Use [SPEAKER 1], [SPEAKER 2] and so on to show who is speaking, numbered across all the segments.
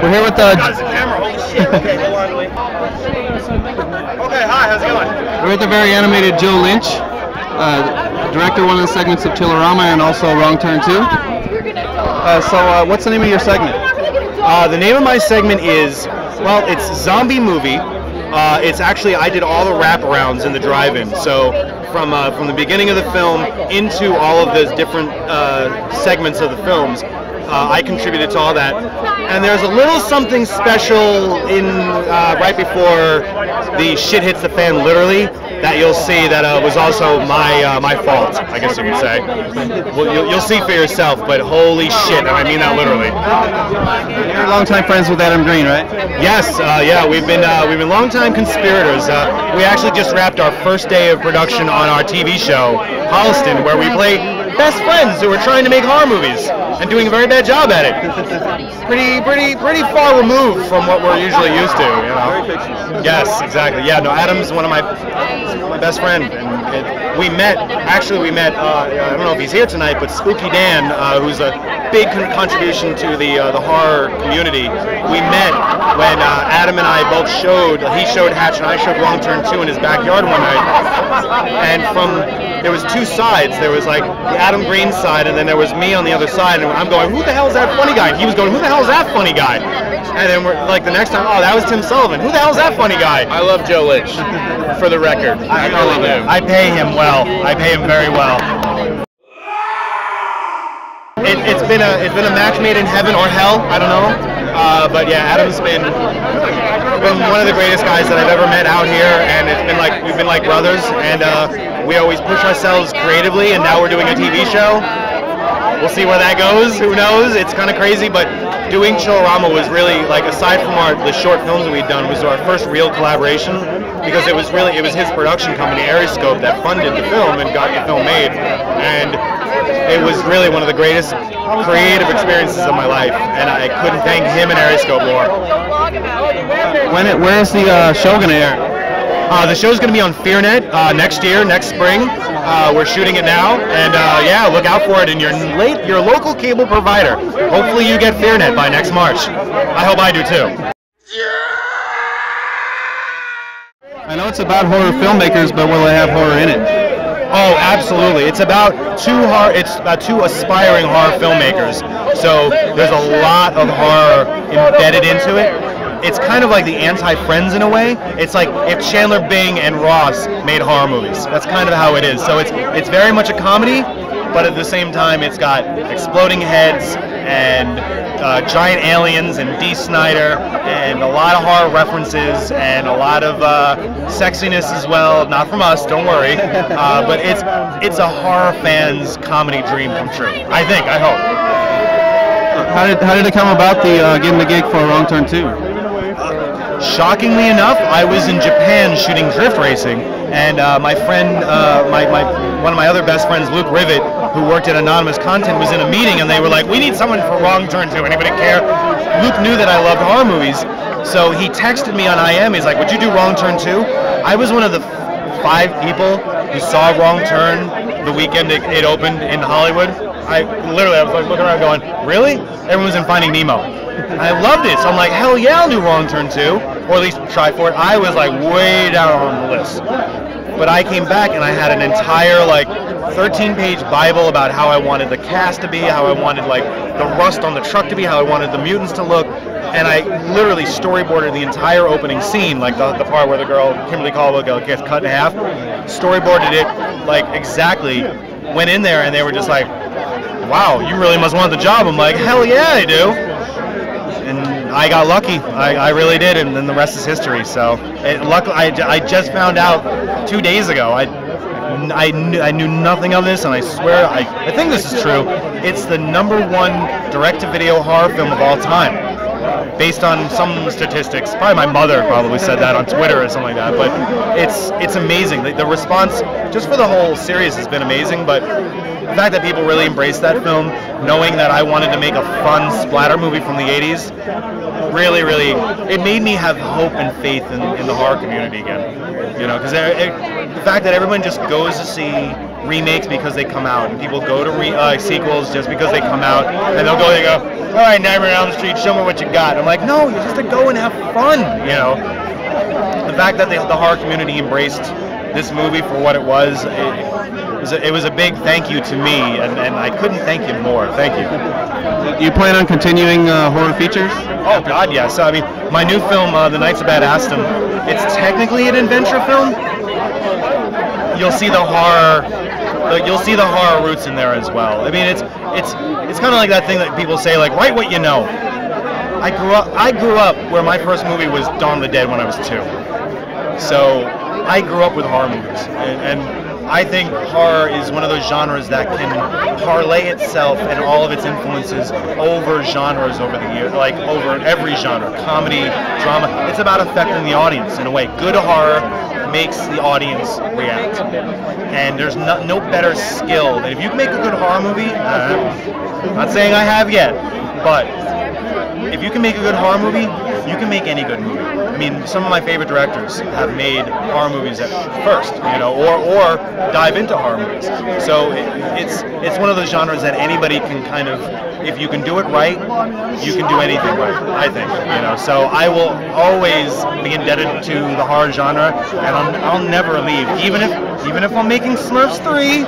[SPEAKER 1] We're here with
[SPEAKER 2] How's the camera? Holy shit. Okay, hold on, wait. Okay, hi, how's it going?
[SPEAKER 1] we're with the very animated Joe Lynch, director of one of the segments of Chillerama and also Wrong Turn 2. So what's the name of your segment?
[SPEAKER 2] The name of my segment is, well, it's Zombie Movie. It's actually, I did all the wraparounds in the drive-in. So from the beginning of the film into all of the different segments of the films, I contributed to all that. And there's a little something special in right before the shit hits the fan, literally, that you'll see that was also my fault, I guess you could say. Well, you'll see for yourself, but holy shit, and I mean that literally.
[SPEAKER 1] You're longtime friends with Adam Green, right?
[SPEAKER 2] Yes, yeah, we've been longtime conspirators. We actually just wrapped our first day of production on our TV show, Holliston, where we play best friends who are trying to make horror movies and doing a very bad job at it. Pretty far removed from what we're usually used to, you know. Yes, exactly. Yeah, no, Adam's one of my best friend, and we met. I don't know if he's here tonight, but Spooky Dan, who's a big contribution to the horror community. We met when Adam and I both showed. He showed Hatch and I showed Wrong Turn 2 in his backyard one night, and there was two sides. There was like the Adam Green side, and then there was me on the other side, and I'm going, who the hell is that funny guy? And he was going, who the hell is that funny guy? And then we're like, the next time, oh, that was Tim Sullivan. Who the hell is that funny guy?
[SPEAKER 3] I love Joe Lynch, for the record. I really do.
[SPEAKER 2] I pay him well. I pay him very well. It's been a match made in heaven or hell. I don't know. But yeah, Adam's been one of the greatest guys that I've ever met out here, and it's been like we've been like brothers, and we always push ourselves creatively, and now we're doing a TV show. We'll see where that goes. Who knows? It's kind of crazy, but doing Chillerama was really, like, aside from the short films that we'd done, was our first real collaboration, because it was his production company, Aeroscope, that funded the film and got the film made, and it was really one of the greatest creative experiences of my life, and I couldn't thank him and Aeroscope more.
[SPEAKER 1] Where is the show going to air?
[SPEAKER 2] The show's going to be on FearNet next year, next spring. We're shooting it now, and yeah, look out for it in your local cable provider. Hopefully you get FearNet by next March. I hope I do too.
[SPEAKER 1] I know it's about horror filmmakers, but will it have horror in it?
[SPEAKER 2] Oh, absolutely. It's about two aspiring horror filmmakers. So there's a lot of horror embedded into it. It's kind of like the anti-Friends in a way. It's like if Chandler Bing and Ross made horror movies. That's kind of how it is. So it's very much a comedy, but at the same time it's got exploding heads and giant aliens and Dee Snider and a lot of horror references and a lot of sexiness as well. Not from us, don't worry. But it's a horror fan's comedy dream come true. I hope.
[SPEAKER 1] How did it come about, getting the gig for Wrong Turn 2?
[SPEAKER 2] Shockingly enough, I was in Japan shooting drift racing, and my friend, one of my other best friends, Luke Rivet, who worked at Anonymous Content, was in a meeting, and they were like, we need someone for Wrong Turn 2. Anybody care? Luke knew that I loved horror movies, so he texted me on IM. He's like, would you do Wrong Turn 2? I was one of the 5 people who saw Wrong Turn the weekend it opened in Hollywood. I was like looking around going, really? Everyone was in Finding Nemo. I loved it, so I'm like, hell yeah, I'll do Wrong Turn 2, or at least try for it. I was like way down on the list. But I came back and I had an entire 13-page Bible about how I wanted the cast to be, how I wanted the rust on the truck to be, how I wanted the mutants to look, and I literally storyboarded the entire opening scene, the part where the girl, Kimberly Caldwell, gets cut in half, storyboarded it exactly, went in there and they were just like, wow, you really must want the job. I'm like, hell yeah, I do. And I got lucky. I really did, and then the rest is history. So, luckily, I just found out 2 days ago. I knew nothing of this, and I swear, I think this is true. It's the #1 direct-to-video horror film of all time, based on some statistics. Probably my mother probably said that on Twitter or something like that. But it's amazing. The response just for the whole series has been amazing. But the fact that people really embraced that film, knowing that I wanted to make a fun splatter movie from the 80s, really, it made me have hope and faith in the horror community again. You know, because the fact that everyone just goes to see remakes because they come out, and people go to sequels just because they come out, and they'll go, all right, Nightmare on Elm Street, show me what you got. I'm like, no, you're just to go and have fun, you know. The fact that the horror community embraced this movie for what it was, it was a big thank you to me, and I couldn't thank you more. Thank you.
[SPEAKER 1] You plan on continuing horror features?
[SPEAKER 2] Oh God, yes. I mean, my new film, The Knights of Bad Aston, it's technically an adventure film. You'll see the horror. You'll see the horror roots in there as well. I mean, it's kind of like that thing that people say, like, write what you know. I grew up where my first movie was Dawn of the Dead when I was 2. So I grew up with horror movies, and I think horror is one of those genres that can parlay itself and all of its influences over genres over the years, like over every genre, comedy, drama. It's about affecting the audience in a way. Good horror makes the audience react. And there's no better skill than if you can make a good horror movie, I'm not saying I have yet, but if you can make a good horror movie, you can make any good movie. I mean, some of my favorite directors have made horror movies at first, you know, or dive into horror movies. So it's one of those genres that anybody can kind of, if you can do it right, you can do anything right, I think, you know. So I will always be indebted to the horror genre, and I'll never leave. Even if I'm making Smurfs 3,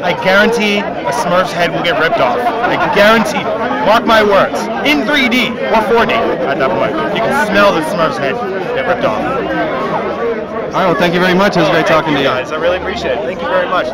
[SPEAKER 2] I guarantee a Smurf's head will get ripped off. I guarantee. Mark my words. In 3D or 4D at that point. You can smell the Smurf's head get ripped off.
[SPEAKER 1] All right, well, thank you very much. It was great talking to you.
[SPEAKER 2] Guys, I really appreciate it. Thank you very much.